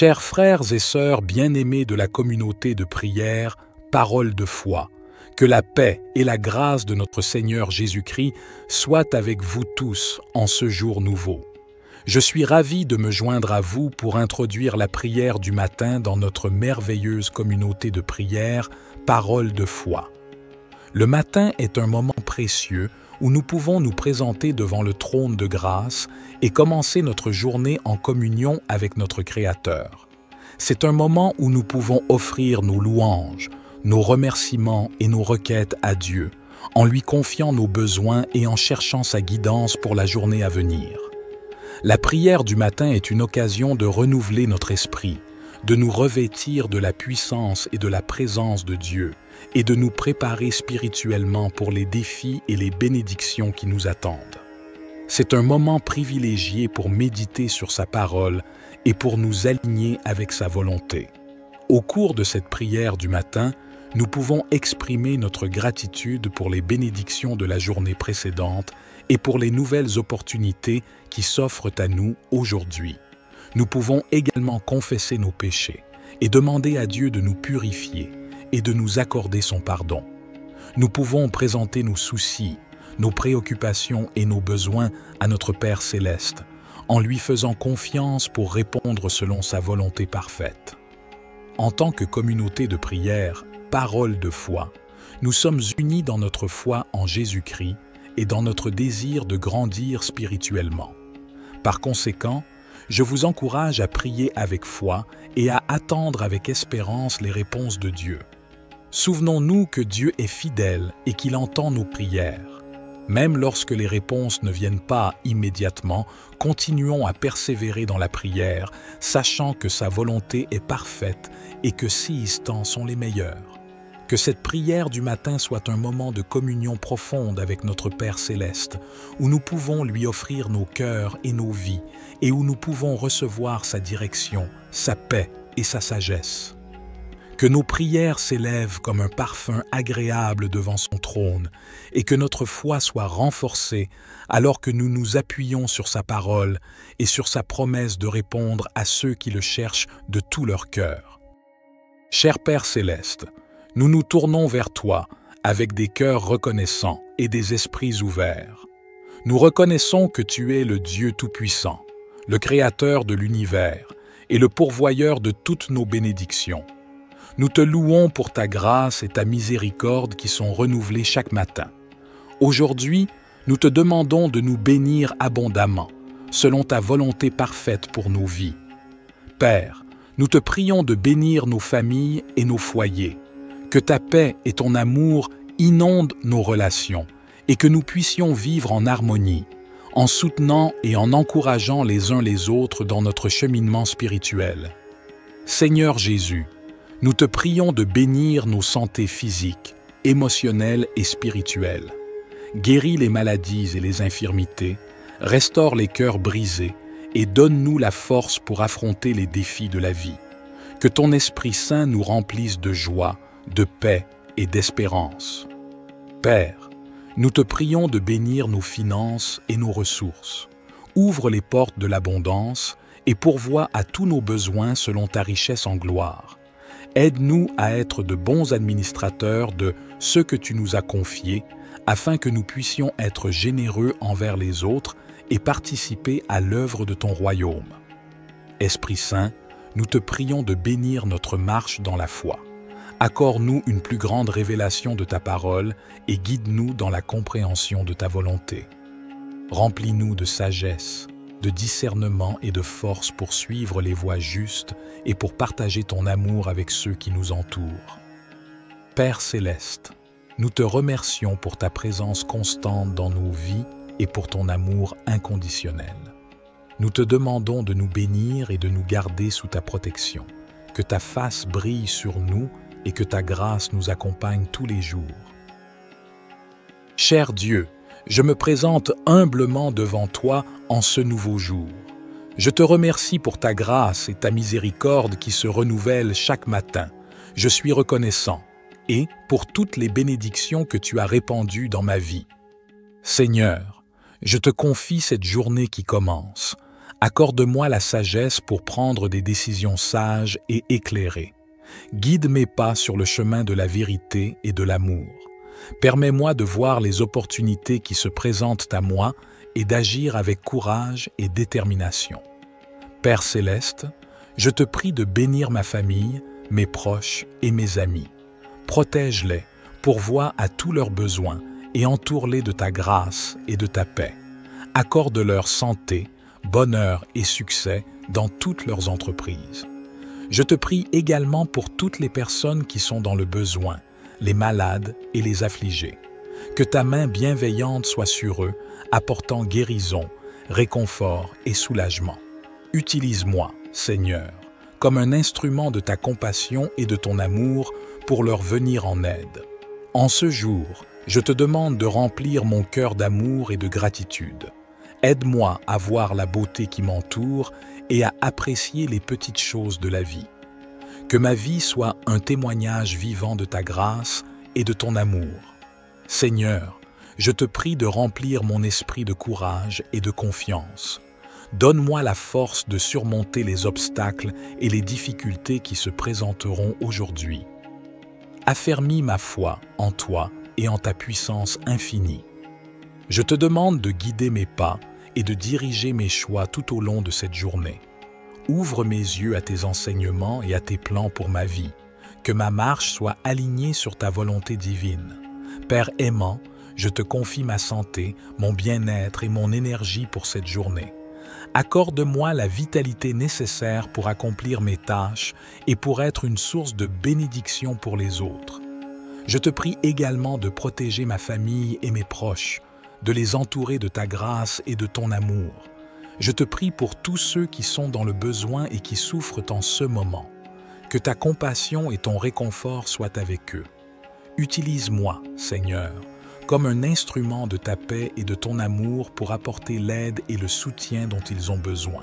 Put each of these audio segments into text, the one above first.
Chers frères et sœurs bien-aimés de la communauté de prière, parole de foi, que la paix et la grâce de notre Seigneur Jésus-Christ soient avec vous tous en ce jour nouveau. Je suis ravi de me joindre à vous pour introduire la prière du matin dans notre merveilleuse communauté de prière, parole de foi. Le matin est un moment précieux où nous pouvons nous présenter devant le trône de grâce et commencer notre journée en communion avec notre Créateur. C'est un moment où nous pouvons offrir nos louanges, nos remerciements et nos requêtes à Dieu, en lui confiant nos besoins et en cherchant sa guidance pour la journée à venir. La prière du matin est une occasion de renouveler notre esprit, de nous revêtir de la puissance et de la présence de Dieu, et de nous préparer spirituellement pour les défis et les bénédictions qui nous attendent. C'est un moment privilégié pour méditer sur sa parole et pour nous aligner avec sa volonté. Au cours de cette prière du matin, nous pouvons exprimer notre gratitude pour les bénédictions de la journée précédente et pour les nouvelles opportunités qui s'offrent à nous aujourd'hui. Nous pouvons également confesser nos péchés et demander à Dieu de nous purifier et de nous accorder son pardon. Nous pouvons présenter nos soucis, nos préoccupations et nos besoins à notre Père céleste, en lui faisant confiance pour répondre selon sa volonté parfaite. En tant que communauté de prière, parole de foi, nous sommes unis dans notre foi en Jésus-Christ et dans notre désir de grandir spirituellement. Par conséquent, je vous encourage à prier avec foi et à attendre avec espérance les réponses de Dieu. Souvenons-nous que Dieu est fidèle et qu'il entend nos prières. Même lorsque les réponses ne viennent pas immédiatement, continuons à persévérer dans la prière, sachant que sa volonté est parfaite et que ses instants sont les meilleurs. Que cette prière du matin soit un moment de communion profonde avec notre Père céleste, où nous pouvons lui offrir nos cœurs et nos vies, et où nous pouvons recevoir sa direction, sa paix et sa sagesse. Que nos prières s'élèvent comme un parfum agréable devant son trône, et que notre foi soit renforcée alors que nous nous appuyons sur sa parole et sur sa promesse de répondre à ceux qui le cherchent de tout leur cœur. Cher Père céleste, nous nous tournons vers toi avec des cœurs reconnaissants et des esprits ouverts. Nous reconnaissons que tu es le Dieu Tout-Puissant, le Créateur de l'univers et le pourvoyeur de toutes nos bénédictions. Nous te louons pour ta grâce et ta miséricorde qui sont renouvelées chaque matin. Aujourd'hui, nous te demandons de nous bénir abondamment, selon ta volonté parfaite pour nos vies. Père, nous te prions de bénir nos familles et nos foyers, que ta paix et ton amour inondent nos relations et que nous puissions vivre en harmonie, en soutenant et en encourageant les uns les autres dans notre cheminement spirituel. Seigneur Jésus, nous te prions de bénir nos santé physiques, émotionnelles et spirituelles. Guéris les maladies et les infirmités, restaure les cœurs brisés et donne-nous la force pour affronter les défis de la vie. Que ton Esprit Saint nous remplisse de joie, de paix et d'espérance. Père, nous te prions de bénir nos finances et nos ressources. Ouvre les portes de l'abondance et pourvois à tous nos besoins selon ta richesse en gloire. Aide-nous à être de bons administrateurs de ce que tu nous as confié, afin que nous puissions être généreux envers les autres et participer à l'œuvre de ton royaume. Esprit Saint, nous te prions de bénir notre marche dans la foi. Accorde-nous une plus grande révélation de ta parole et guide-nous dans la compréhension de ta volonté. Remplis-nous de sagesse, de discernement et de force pour suivre les voies justes et pour partager ton amour avec ceux qui nous entourent. Père céleste, nous te remercions pour ta présence constante dans nos vies et pour ton amour inconditionnel. Nous te demandons de nous bénir et de nous garder sous ta protection, que ta face brille sur nous et que ta grâce nous accompagne tous les jours. Cher Dieu, je me présente humblement devant toi en ce nouveau jour. Je te remercie pour ta grâce et ta miséricorde qui se renouvellent chaque matin. Je suis reconnaissant et pour toutes les bénédictions que tu as répandues dans ma vie. Seigneur, je te confie cette journée qui commence. Accorde-moi la sagesse pour prendre des décisions sages et éclairées. Guide mes pas sur le chemin de la vérité et de l'amour. Permets-moi de voir les opportunités qui se présentent à moi et d'agir avec courage et détermination. Père céleste, je te prie de bénir ma famille, mes proches et mes amis. Protège-les, pourvois à tous leurs besoins et entoure-les de ta grâce et de ta paix. Accorde-leur santé, bonheur et succès dans toutes leurs entreprises. Je te prie également pour toutes les personnes qui sont dans le besoin, les malades et les affligés. Que ta main bienveillante soit sur eux, apportant guérison, réconfort et soulagement. Utilise-moi, Seigneur, comme un instrument de ta compassion et de ton amour pour leur venir en aide. En ce jour, je te demande de remplir mon cœur d'amour et de gratitude. Aide-moi à voir la beauté qui m'entoure et à apprécier les petites choses de la vie. Que ma vie soit un témoignage vivant de ta grâce et de ton amour. Seigneur, je te prie de remplir mon esprit de courage et de confiance. Donne-moi la force de surmonter les obstacles et les difficultés qui se présenteront aujourd'hui. Affermis ma foi en toi et en ta puissance infinie. Je te demande de guider mes pas et de diriger mes choix tout au long de cette journée. Ouvre mes yeux à tes enseignements et à tes plans pour ma vie. Que ma marche soit alignée sur ta volonté divine. Père aimant, je te confie ma santé, mon bien-être et mon énergie pour cette journée. Accorde-moi la vitalité nécessaire pour accomplir mes tâches et pour être une source de bénédiction pour les autres. Je te prie également de protéger ma famille et mes proches, de les entourer de ta grâce et de ton amour. Je te prie pour tous ceux qui sont dans le besoin et qui souffrent en ce moment. Que ta compassion et ton réconfort soient avec eux. Utilise-moi, Seigneur, comme un instrument de ta paix et de ton amour pour apporter l'aide et le soutien dont ils ont besoin.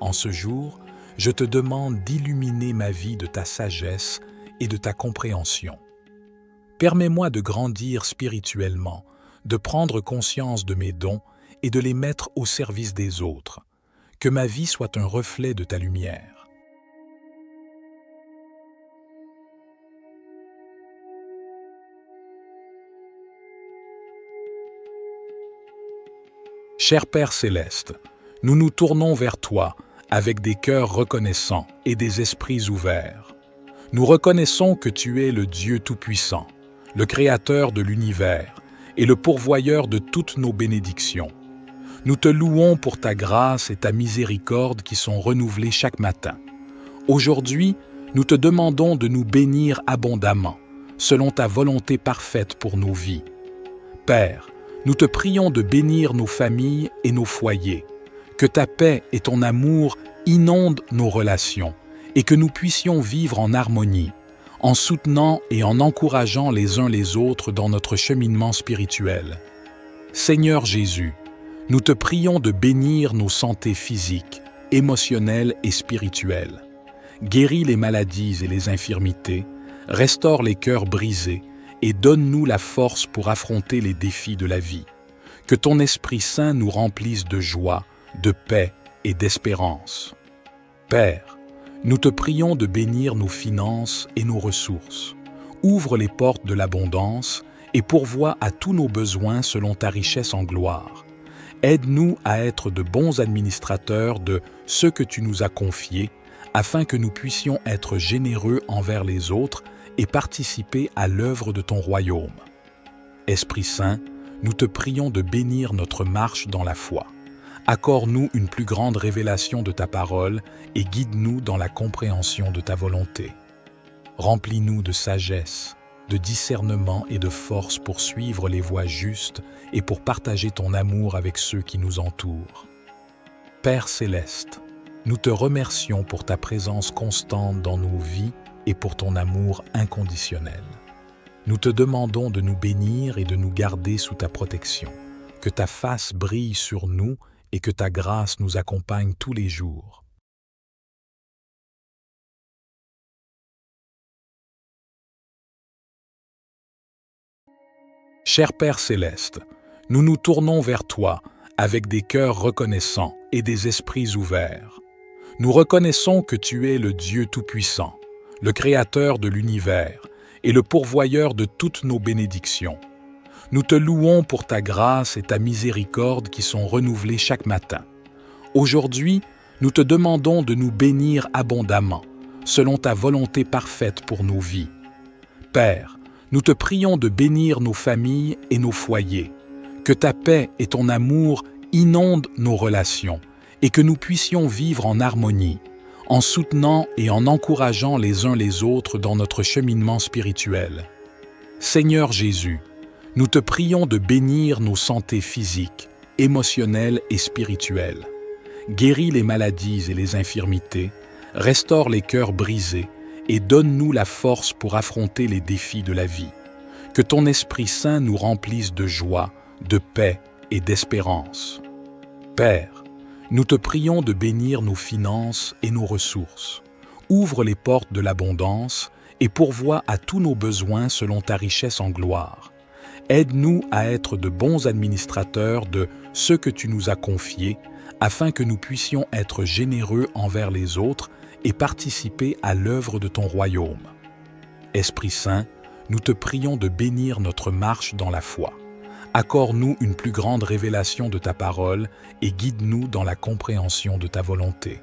En ce jour, je te demande d'illuminer ma vie de ta sagesse et de ta compréhension. Permets-moi de grandir spirituellement, de prendre conscience de mes dons et de les mettre au service des autres. Que ma vie soit un reflet de ta lumière. Cher Père céleste, nous nous tournons vers toi avec des cœurs reconnaissants et des esprits ouverts. Nous reconnaissons que tu es le Dieu Tout-Puissant, le Créateur de l'univers et le pourvoyeur de toutes nos bénédictions. Nous te louons pour ta grâce et ta miséricorde qui sont renouvelées chaque matin. Aujourd'hui, nous te demandons de nous bénir abondamment, selon ta volonté parfaite pour nos vies. Père, nous te prions de bénir nos familles et nos foyers, que ta paix et ton amour inondent nos relations et que nous puissions vivre en harmonie, en soutenant et en encourageant les uns les autres dans notre cheminement spirituel. Seigneur Jésus, nous te prions de bénir nos santé physiques, émotionnelles et spirituelles. Guéris les maladies et les infirmités, restaure les cœurs brisés et donne-nous la force pour affronter les défis de la vie. Que ton Esprit Saint nous remplisse de joie, de paix et d'espérance. Père, nous te prions de bénir nos finances et nos ressources. Ouvre les portes de l'abondance et pourvois à tous nos besoins selon ta richesse en gloire. Aide-nous à être de bons administrateurs de ce que tu nous as confié, afin que nous puissions être généreux envers les autres et participer à l'œuvre de ton royaume. Esprit Saint, nous te prions de bénir notre marche dans la foi. Accorde-nous une plus grande révélation de ta parole et guide-nous dans la compréhension de ta volonté. Remplis-nous de sagesse, de discernement et de force pour suivre les voies justes et pour partager ton amour avec ceux qui nous entourent. Père céleste, nous te remercions pour ta présence constante dans nos vies et pour ton amour inconditionnel. Nous te demandons de nous bénir et de nous garder sous ta protection. Que ta face brille sur nous et que ta grâce nous accompagne tous les jours. Cher Père céleste, nous nous tournons vers toi avec des cœurs reconnaissants et des esprits ouverts. Nous reconnaissons que tu es le Dieu Tout-Puissant, le Créateur de l'univers et le pourvoyeur de toutes nos bénédictions. Nous te louons pour ta grâce et ta miséricorde qui sont renouvelées chaque matin. Aujourd'hui, nous te demandons de nous bénir abondamment, selon ta volonté parfaite pour nos vies. Père, nous te prions de bénir nos familles et nos foyers, que ta paix et ton amour inondent nos relations et que nous puissions vivre en harmonie, en soutenant et en encourageant les uns les autres dans notre cheminement spirituel. Seigneur Jésus, nous te prions de bénir nos santé physiques, émotionnelles et spirituelles. Guéris les maladies et les infirmités, restaure les cœurs brisés et donne-nous la force pour affronter les défis de la vie. Que ton Esprit Saint nous remplisse de joie, de paix et d'espérance. Père, nous te prions de bénir nos finances et nos ressources. Ouvre les portes de l'abondance et pourvois à tous nos besoins selon ta richesse en gloire. Aide-nous à être de bons administrateurs de ce que tu nous as confié, afin que nous puissions être généreux envers les autres et participer à l'œuvre de ton royaume. Esprit Saint, nous te prions de bénir notre marche dans la foi. Accorde-nous une plus grande révélation de ta parole et guide-nous dans la compréhension de ta volonté.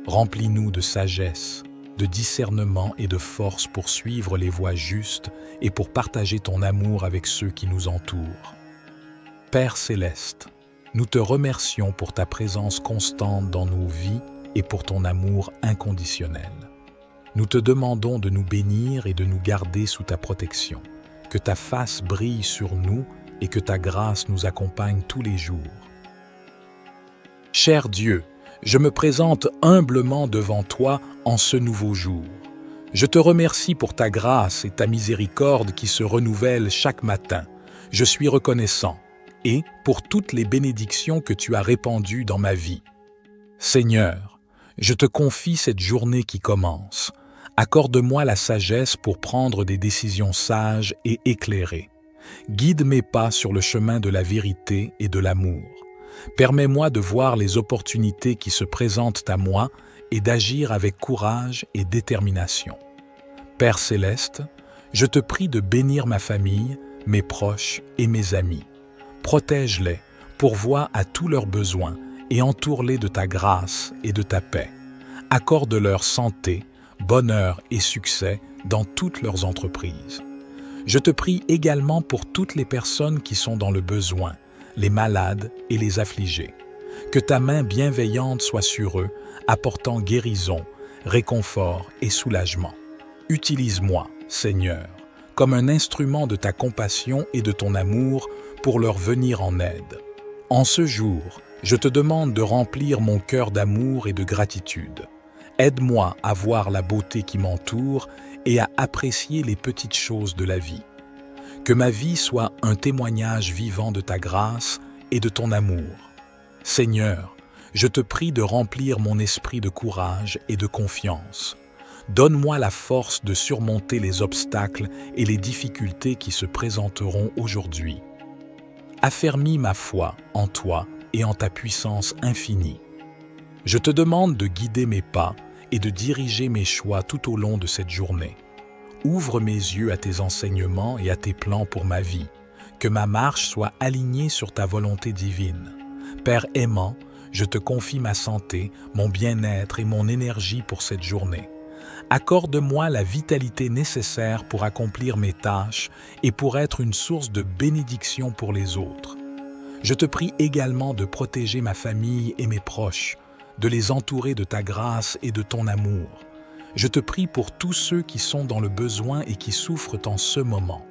Remplis-nous de sagesse, de discernement et de force pour suivre les voies justes et pour partager ton amour avec ceux qui nous entourent. Père céleste, nous te remercions pour ta présence constante dans nos vies et pour ton amour inconditionnel. Nous te demandons de nous bénir et de nous garder sous ta protection, que ta face brille sur nous et que ta grâce nous accompagne tous les jours. Cher Dieu, je me présente humblement devant toi en ce nouveau jour. Je te remercie pour ta grâce et ta miséricorde qui se renouvellent chaque matin. Je suis reconnaissant et pour toutes les bénédictions que tu as répandues dans ma vie. Seigneur, je te confie cette journée qui commence. Accorde-moi la sagesse pour prendre des décisions sages et éclairées. Guide mes pas sur le chemin de la vérité et de l'amour. Permets-moi de voir les opportunités qui se présentent à moi et d'agir avec courage et détermination. Père céleste, je te prie de bénir ma famille, mes proches et mes amis. Protège-les, pourvois à tous leurs besoins et entoure-les de ta grâce et de ta paix. Accorde-leur santé, bonheur et succès dans toutes leurs entreprises. Je te prie également pour toutes les personnes qui sont dans le besoin, les malades et les affligés. Que ta main bienveillante soit sur eux, apportant guérison, réconfort et soulagement. Utilise-moi, Seigneur, comme un instrument de ta compassion et de ton amour pour leur venir en aide. En ce jour, je te demande de remplir mon cœur d'amour et de gratitude. Aide-moi à voir la beauté qui m'entoure et à apprécier les petites choses de la vie. Que ma vie soit un témoignage vivant de ta grâce et de ton amour. Seigneur, je te prie de remplir mon esprit de courage et de confiance. Donne-moi la force de surmonter les obstacles et les difficultés qui se présenteront aujourd'hui. Affermis ma foi en toi et en ta puissance infinie. Je te demande de guider mes pas et de diriger mes choix tout au long de cette journée. Ouvre mes yeux à tes enseignements et à tes plans pour ma vie. Que ma marche soit alignée sur ta volonté divine. Père aimant, je te confie ma santé, mon bien-être et mon énergie pour cette journée. Accorde-moi la vitalité nécessaire pour accomplir mes tâches et pour être une source de bénédiction pour les autres. Je te prie également de protéger ma famille et mes proches, de les entourer de ta grâce et de ton amour. Je te prie pour tous ceux qui sont dans le besoin et qui souffrent en ce moment.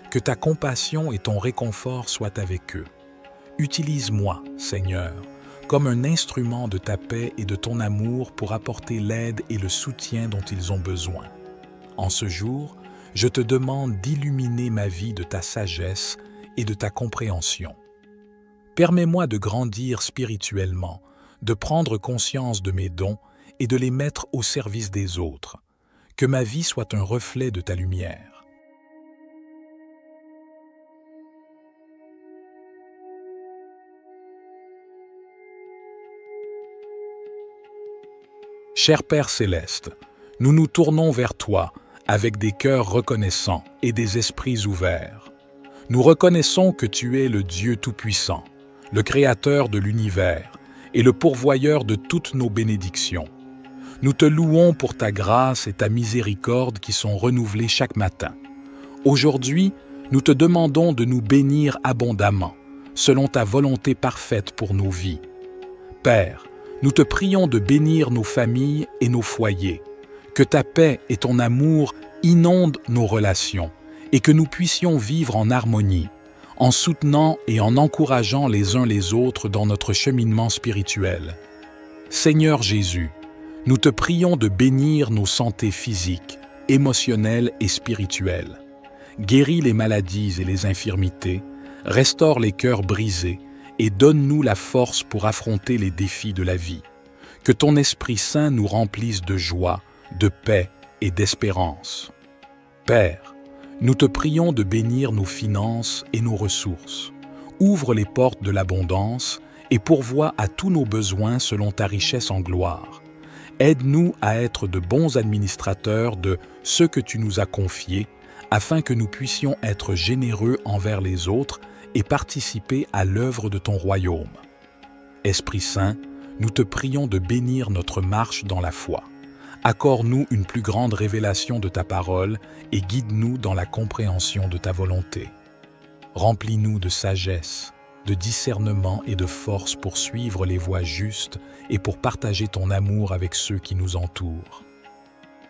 Que ta compassion et ton réconfort soient avec eux. Utilise-moi, Seigneur, comme un instrument de ta paix et de ton amour pour apporter l'aide et le soutien dont ils ont besoin. En ce jour, je te demande d'illuminer ma vie de ta sagesse et de ta compréhension. Permets-moi de grandir spirituellement, de prendre conscience de mes dons et de les mettre au service des autres. Que ma vie soit un reflet de ta lumière. Cher Père céleste, nous nous tournons vers toi avec des cœurs reconnaissants et des esprits ouverts. Nous reconnaissons que tu es le Dieu Tout-Puissant, le Créateur de l'univers et le pourvoyeur de toutes nos bénédictions. Nous te louons pour ta grâce et ta miséricorde qui sont renouvelées chaque matin. Aujourd'hui, nous te demandons de nous bénir abondamment, selon ta volonté parfaite pour nos vies. Père, nous te prions de bénir nos familles et nos foyers, que ta paix et ton amour inondent nos relations et que nous puissions vivre en harmonie, en soutenant et en encourageant les uns les autres dans notre cheminement spirituel. Seigneur Jésus, nous te prions de bénir nos santés physiques, émotionnelles et spirituelles. Guéris les maladies et les infirmités, restaure les cœurs brisés et donne-nous la force pour affronter les défis de la vie. Que ton Esprit Saint nous remplisse de joie, de paix et d'espérance. Père, nous te prions de bénir nos finances et nos ressources. Ouvre les portes de l'abondance et pourvois à tous nos besoins selon ta richesse en gloire. Aide-nous à être de bons administrateurs de ce que tu nous as confié, afin que nous puissions être généreux envers les autres et participer à l'œuvre de ton royaume. Esprit Saint, nous te prions de bénir notre marche dans la foi. Accorde-nous une plus grande révélation de ta parole et guide-nous dans la compréhension de ta volonté. Remplis-nous de sagesse, de discernement et de force pour suivre les voies justes et pour partager ton amour avec ceux qui nous entourent.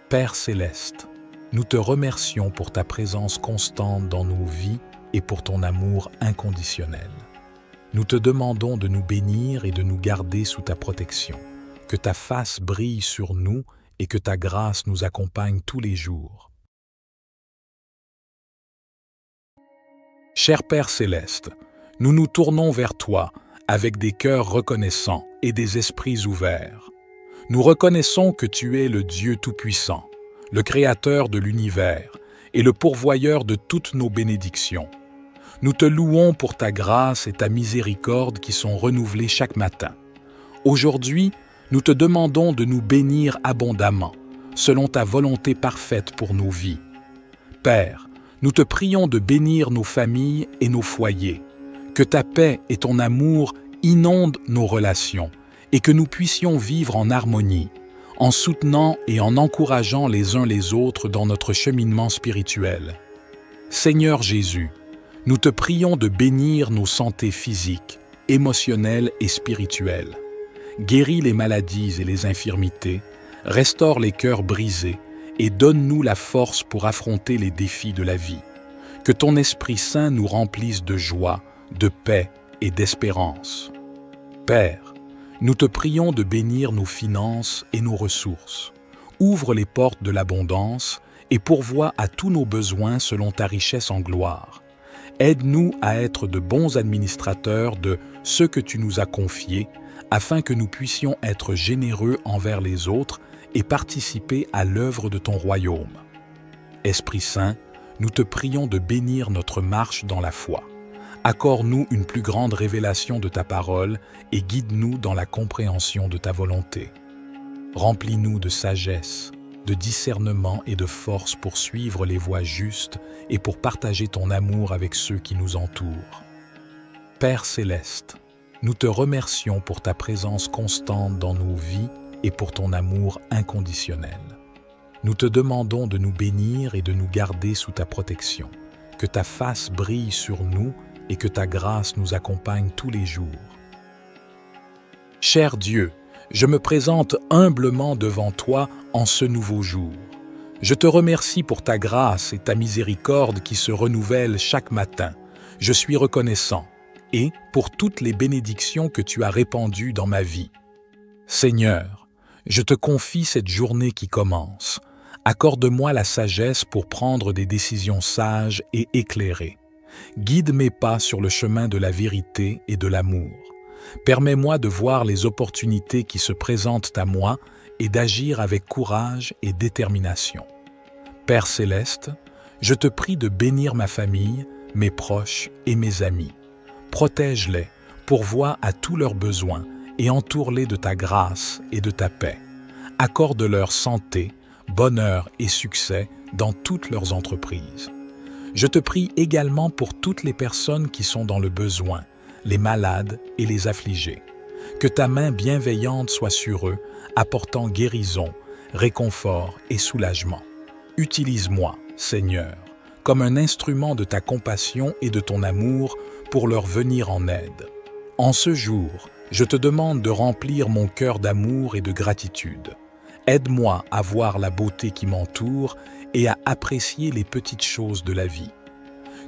Père céleste, nous te remercions pour ta présence constante dans nos vies et pour ton amour inconditionnel. Nous te demandons de nous bénir et de nous garder sous ta protection, que ta face brille sur nous et que ta grâce nous accompagne tous les jours. Cher Père céleste, nous nous tournons vers toi avec des cœurs reconnaissants et des esprits ouverts. Nous reconnaissons que tu es le Dieu Tout-Puissant, le Créateur de l'univers et le pourvoyeur de toutes nos bénédictions. Nous te louons pour ta grâce et ta miséricorde qui sont renouvelées chaque matin. Aujourd'hui, nous te demandons de nous bénir abondamment, selon ta volonté parfaite pour nos vies. Père, nous te prions de bénir nos familles et nos foyers, que ta paix et ton amour inondent nos relations et que nous puissions vivre en harmonie, en soutenant et en encourageant les uns les autres dans notre cheminement spirituel. Seigneur Jésus, nous te prions de bénir nos santés physiques, émotionnelles et spirituelles. Guéris les maladies et les infirmités, restaure les cœurs brisés et donne-nous la force pour affronter les défis de la vie. Que ton Esprit Saint nous remplisse de joie, de paix et d'espérance. Père, nous te prions de bénir nos finances et nos ressources. Ouvre les portes de l'abondance et pourvois à tous nos besoins selon ta richesse en gloire. Aide-nous à être de bons administrateurs de ce que tu nous as confié, afin que nous puissions être généreux envers les autres et participer à l'œuvre de ton royaume. Esprit Saint, nous te prions de bénir notre marche dans la foi. Accorde-nous une plus grande révélation de ta parole et guide-nous dans la compréhension de ta volonté. Remplis-nous de sagesse, de discernement et de force pour suivre les voies justes et pour partager ton amour avec ceux qui nous entourent. Père céleste, nous te remercions pour ta présence constante dans nos vies et pour ton amour inconditionnel. Nous te demandons de nous bénir et de nous garder sous ta protection, que ta face brille sur nous et que ta grâce nous accompagne tous les jours. Cher Dieu, je me présente humblement devant toi en ce nouveau jour. Je te remercie pour ta grâce et ta miséricorde qui se renouvellent chaque matin. Je suis reconnaissant et pour toutes les bénédictions que tu as répandues dans ma vie. Seigneur, je te confie cette journée qui commence. Accorde-moi la sagesse pour prendre des décisions sages et éclairées. Guide mes pas sur le chemin de la vérité et de l'amour. Permets-moi de voir les opportunités qui se présentent à moi et d'agir avec courage et détermination. Père céleste, je te prie de bénir ma famille, mes proches et mes amis. Protège-les, pourvois à tous leurs besoins et entoure-les de ta grâce et de ta paix. Accorde-leur santé, bonheur et succès dans toutes leurs entreprises. Je te prie également pour toutes les personnes qui sont dans le besoin, les malades et les affligés. Que ta main bienveillante soit sur eux, apportant guérison, réconfort et soulagement. Utilise-moi, Seigneur, comme un instrument de ta compassion et de ton amour pour leur venir en aide. En ce jour, je te demande de remplir mon cœur d'amour et de gratitude. Aide-moi à voir la beauté qui m'entoure et à apprécier les petites choses de la vie.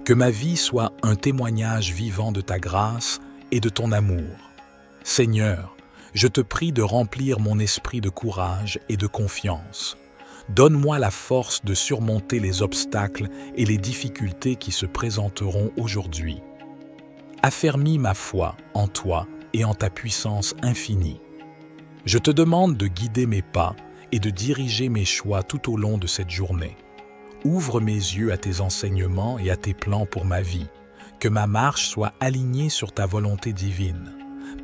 Que ma vie soit un témoignage vivant de ta grâce et de ton amour. Seigneur, je te prie de remplir mon esprit de courage et de confiance. Donne-moi la force de surmonter les obstacles et les difficultés qui se présenteront aujourd'hui. Affermis ma foi en toi et en ta puissance infinie. Je te demande de guider mes pas et de diriger mes choix tout au long de cette journée. Ouvre mes yeux à tes enseignements et à tes plans pour ma vie. Que ma marche soit alignée sur ta volonté divine.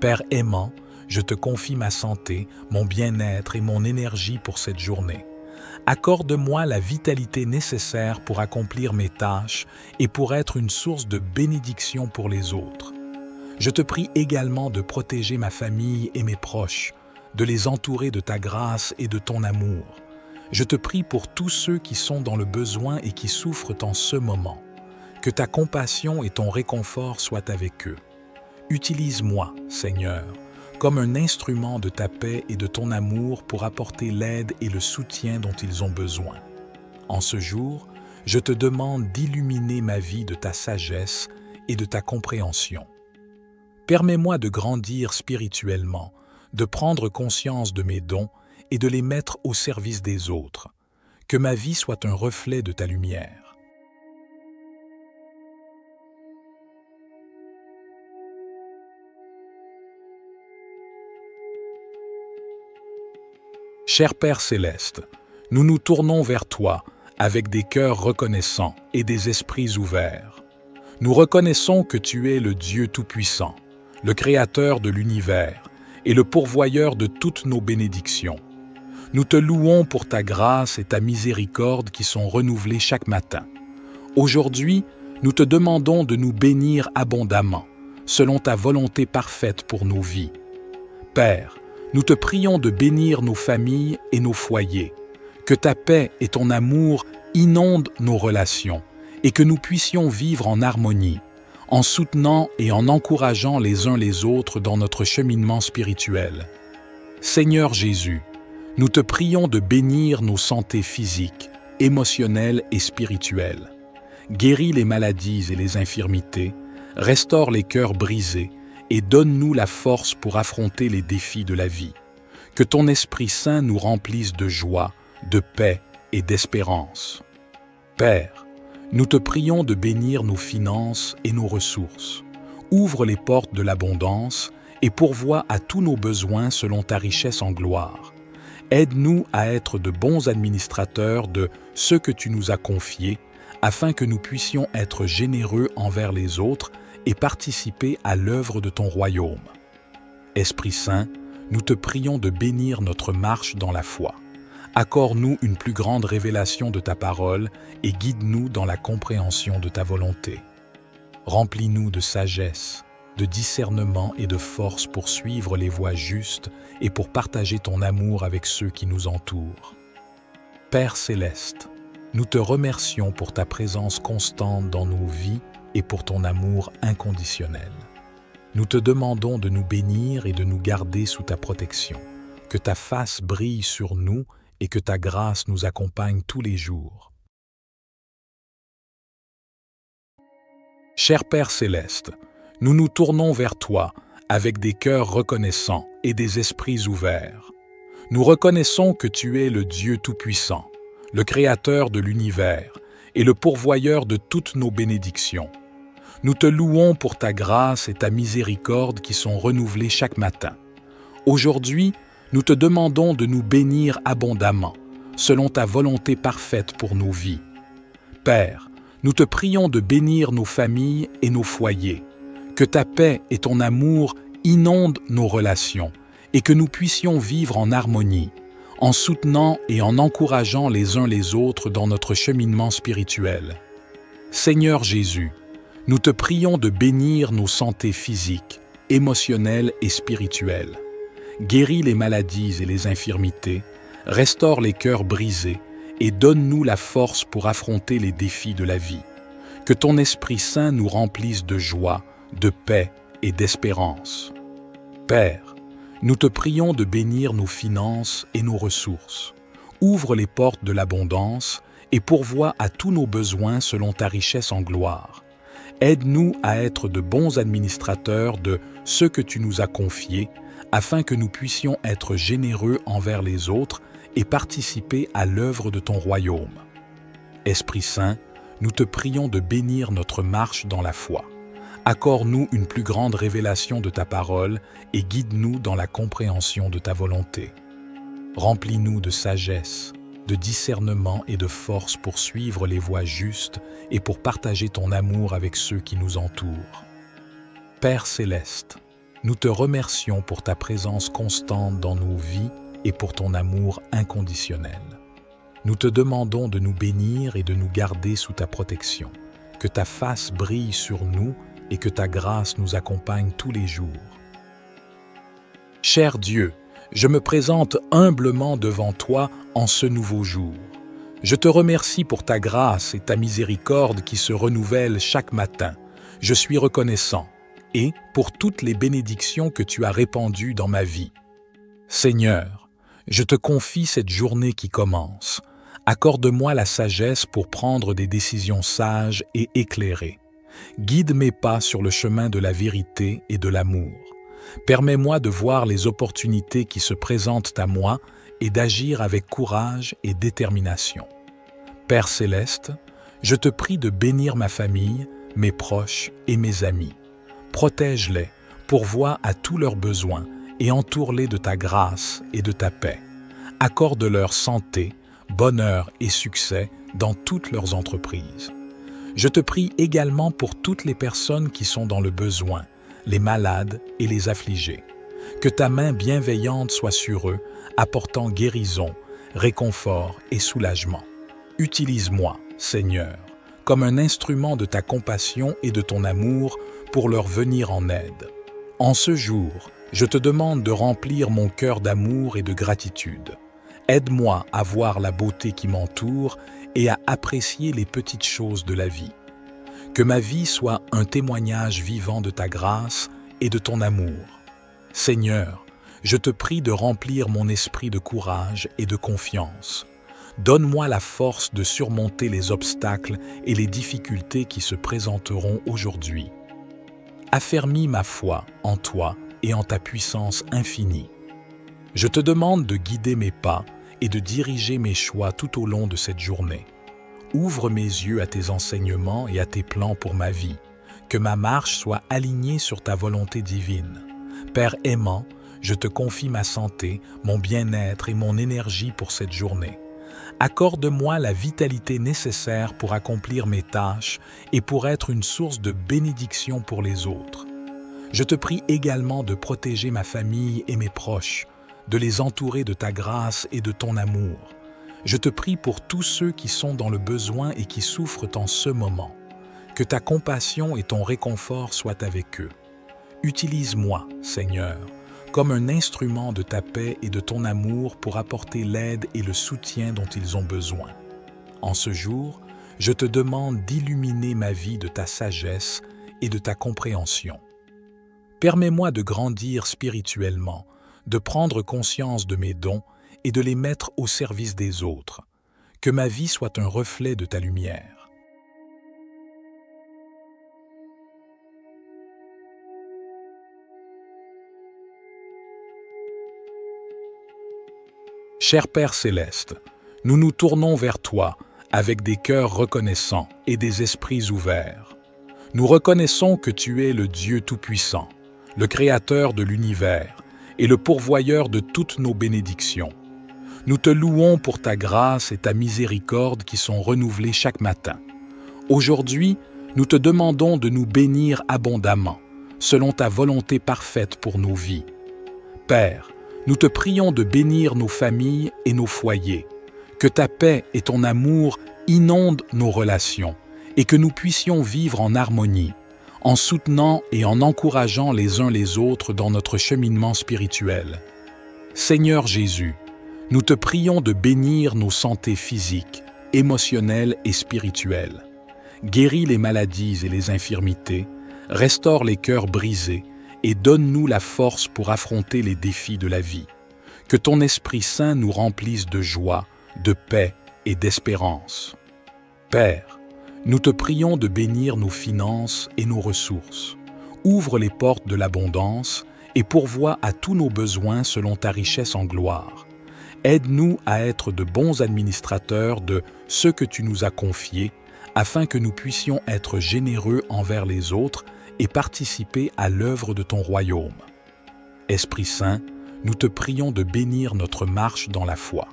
Père aimant, je te confie ma santé, mon bien-être et mon énergie pour cette journée. Accorde-moi la vitalité nécessaire pour accomplir mes tâches et pour être une source de bénédiction pour les autres. Je te prie également de protéger ma famille et mes proches, de les entourer de ta grâce et de ton amour. Je te prie pour tous ceux qui sont dans le besoin et qui souffrent en ce moment. Que ta compassion et ton réconfort soient avec eux. Utilise-moi, Seigneur, comme un instrument de ta paix et de ton amour pour apporter l'aide et le soutien dont ils ont besoin. En ce jour, je te demande d'illuminer ma vie de ta sagesse et de ta compréhension. Permets-moi de grandir spirituellement, de prendre conscience de mes dons et de les mettre au service des autres. Que ma vie soit un reflet de ta lumière. Cher Père céleste, nous nous tournons vers toi avec des cœurs reconnaissants et des esprits ouverts. Nous reconnaissons que tu es le Dieu Tout-Puissant, le Créateur de l'univers et le pourvoyeur de toutes nos bénédictions. Nous te louons pour ta grâce et ta miséricorde qui sont renouvelées chaque matin. Aujourd'hui, nous te demandons de nous bénir abondamment, selon ta volonté parfaite pour nos vies. Père, nous te prions de bénir nos familles et nos foyers, que ta paix et ton amour inondent nos relations et que nous puissions vivre en harmonie, en soutenant et en encourageant les uns les autres dans notre cheminement spirituel. Seigneur Jésus, nous te prions de bénir nos santé physiques, émotionnelles et spirituelles. Guéris les maladies et les infirmités, restaure les cœurs brisés et donne-nous la force pour affronter les défis de la vie. Que ton Esprit Saint nous remplisse de joie, de paix et d'espérance. Père, nous te prions de bénir nos finances et nos ressources. Ouvre les portes de l'abondance et pourvois à tous nos besoins selon ta richesse en gloire. Aide-nous à être de bons administrateurs de ce que tu nous as confié, afin que nous puissions être généreux envers les autres et participer à l'œuvre de ton royaume. Esprit Saint, nous te prions de bénir notre marche dans la foi. Accorde-nous une plus grande révélation de ta parole et guide-nous dans la compréhension de ta volonté. Remplis-nous de sagesse, de discernement et de force pour suivre les voies justes et pour partager ton amour avec ceux qui nous entourent. Père céleste, nous te remercions pour ta présence constante dans nos vies et pour ton amour inconditionnel. Nous te demandons de nous bénir et de nous garder sous ta protection, que ta face brille sur nous et que ta grâce nous accompagne tous les jours. Cher Père céleste, nous nous tournons vers toi avec des cœurs reconnaissants et des esprits ouverts. Nous reconnaissons que tu es le Dieu Tout-Puissant, le Créateur de l'univers et le pourvoyeur de toutes nos bénédictions. Nous te louons pour ta grâce et ta miséricorde qui sont renouvelées chaque matin. Aujourd'hui, nous te demandons de nous bénir abondamment, selon ta volonté parfaite pour nos vies. Père, nous te prions de bénir nos familles et nos foyers, que ta paix et ton amour inondent nos relations et que nous puissions vivre en harmonie, en soutenant et en encourageant les uns les autres dans notre cheminement spirituel. Seigneur Jésus, nous te prions de bénir nos santés physiques, émotionnelles et spirituelles. Guéris les maladies et les infirmités, restaure les cœurs brisés et donne-nous la force pour affronter les défis de la vie. Que ton Esprit Saint nous remplisse de joie, de paix et d'espérance. Père, nous te prions de bénir nos finances et nos ressources. Ouvre les portes de l'abondance et pourvois à tous nos besoins selon ta richesse en gloire. Aide-nous à être de bons administrateurs de ce que tu nous as confié, afin que nous puissions être généreux envers les autres et participer à l'œuvre de ton royaume. Esprit Saint, nous te prions de bénir notre marche dans la foi. Accorde-nous une plus grande révélation de ta parole et guide-nous dans la compréhension de ta volonté. Remplis-nous de sagesse, de discernement et de force pour suivre les voies justes et pour partager ton amour avec ceux qui nous entourent. Père céleste, nous te remercions pour ta présence constante dans nos vies et pour ton amour inconditionnel. Nous te demandons de nous bénir et de nous garder sous ta protection, que ta face brille sur nous et que ta grâce nous accompagne tous les jours. Cher Dieu, je me présente humblement devant toi en ce nouveau jour. Je te remercie pour ta grâce et ta miséricorde qui se renouvellent chaque matin. Je suis reconnaissant et pour toutes les bénédictions que tu as répandues dans ma vie. Seigneur, je te confie cette journée qui commence. Accorde-moi la sagesse pour prendre des décisions sages et éclairées. Guide mes pas sur le chemin de la vérité et de l'amour. Permets-moi de voir les opportunités qui se présentent à moi et d'agir avec courage et détermination. Père céleste, je te prie de bénir ma famille, mes proches et mes amis. Protège-les, pourvois à tous leurs besoins et entoure-les de ta grâce et de ta paix. Accorde-leur santé, bonheur et succès dans toutes leurs entreprises. Je te prie également pour toutes les personnes qui sont dans le besoin, les malades et les affligés. Que ta main bienveillante soit sur eux, apportant guérison, réconfort et soulagement. Utilise-moi, Seigneur, comme un instrument de ta compassion et de ton amour pour leur venir en aide. En ce jour, je te demande de remplir mon cœur d'amour et de gratitude. Aide-moi à voir la beauté qui m'entoure et à apprécier les petites choses de la vie. Que ma vie soit un témoignage vivant de ta grâce et de ton amour. Seigneur, je te prie de remplir mon esprit de courage et de confiance. Donne-moi la force de surmonter les obstacles et les difficultés qui se présenteront aujourd'hui. Affermis ma foi en toi et en ta puissance infinie. Je te demande de guider mes pas et de diriger mes choix tout au long de cette journée. Ouvre mes yeux à tes enseignements et à tes plans pour ma vie. Que ma marche soit alignée sur ta volonté divine. Père aimant, je te confie ma santé, mon bien-être et mon énergie pour cette journée. Accorde-moi la vitalité nécessaire pour accomplir mes tâches et pour être une source de bénédiction pour les autres. Je te prie également de protéger ma famille et mes proches, de les entourer de ta grâce et de ton amour. Je te prie pour tous ceux qui sont dans le besoin et qui souffrent en ce moment. Que ta compassion et ton réconfort soient avec eux. Utilise-moi, Seigneur, comme un instrument de ta paix et de ton amour pour apporter l'aide et le soutien dont ils ont besoin. En ce jour, je te demande d'illuminer ma vie de ta sagesse et de ta compréhension. Permets-moi de grandir spirituellement, de prendre conscience de mes dons et de les mettre au service des autres. Que ma vie soit un reflet de ta lumière. Cher Père céleste, nous nous tournons vers toi avec des cœurs reconnaissants et des esprits ouverts. Nous reconnaissons que tu es le Dieu Tout-Puissant, le Créateur de l'univers et le pourvoyeur de toutes nos bénédictions. Nous te louons pour ta grâce et ta miséricorde qui sont renouvelées chaque matin. Aujourd'hui, nous te demandons de nous bénir abondamment, selon ta volonté parfaite pour nos vies. Père, Nous te prions de bénir nos familles et nos foyers, que ta paix et ton amour inondent nos relations et que nous puissions vivre en harmonie, en soutenant et en encourageant les uns les autres dans notre cheminement spirituel. Seigneur Jésus, nous te prions de bénir nos santé physiques, émotionnelles et spirituelles. Guéris les maladies et les infirmités, restaure les cœurs brisés et donne-nous la force pour affronter les défis de la vie. Que ton Esprit Saint nous remplisse de joie, de paix et d'espérance. Père, nous te prions de bénir nos finances et nos ressources. Ouvre les portes de l'abondance et pourvois à tous nos besoins selon ta richesse en gloire. Aide-nous à être de bons administrateurs de ce que tu nous as confié, afin que nous puissions être généreux envers les autres et participer à l'œuvre de ton royaume. Esprit Saint, nous te prions de bénir notre marche dans la foi.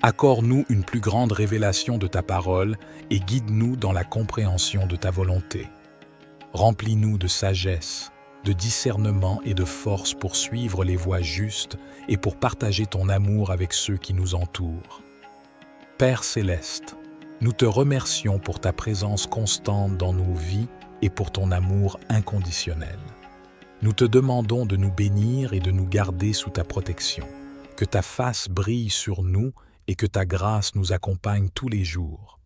Accorde-nous une plus grande révélation de ta parole et guide-nous dans la compréhension de ta volonté. Remplis-nous de sagesse, de discernement et de force pour suivre les voies justes et pour partager ton amour avec ceux qui nous entourent. Père céleste, nous te remercions pour ta présence constante dans nos vies et pour ton amour inconditionnel. Nous te demandons de nous bénir et de nous garder sous ta protection, que ta face brille sur nous et que ta grâce nous accompagne tous les jours.